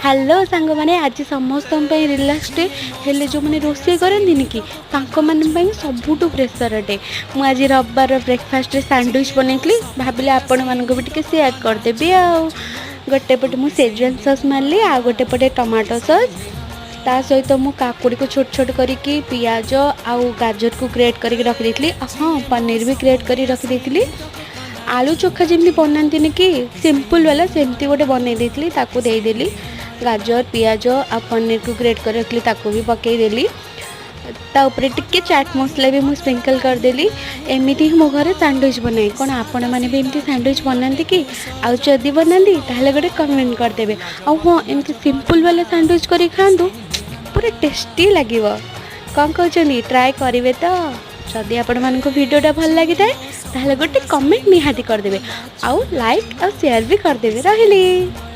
Hello सांग मैंने आज समस्त रिलैक्स डे हेले जो मैंने रोसे करती कि सबुठ प्रेसर डे मुझे आज रविवार ब्रेकफास्ट सैंडविच बनईली भाविले आपण मानक भी टे सेयार करदेवी आ गोटे पटे मुझे सेजवान सॉस मारली आ गोटे पटे टमाटो सॉस ता सहित मु काकुड़ी को छोट छोट करके पियाज आउ गाजर को ग्रेट करके रखी हाँ पनीर भी ग्रेट कर रखी आलू चोखा जमी बनाती कि सिंपल वाला सेमती गोटे बनई देदेली गाजर पियाज आ पनीर को ग्रेट कर रखी भी पकईदेली ताऊपर टिके चाट मसला भी मुझे स्प्रिंकल करदेली एमती ही मो घर सैंडविच बनाए कौन आपण मैंने भी एमती सैंडविच बनाती कि आदि बनाती ताहले गोटे कमेंट करदेवे आ हाँ एमती सिंपल वाला सैंडविच कर खातु पूरा टेस्टी लगे कौन कहते ट्राए करेंगे तो जदि आपण मानक वीडियोटा भल लगी था गोटे कमेंट निहाती करदेवे आउ लाइक और शेयर भी करदेवे रही।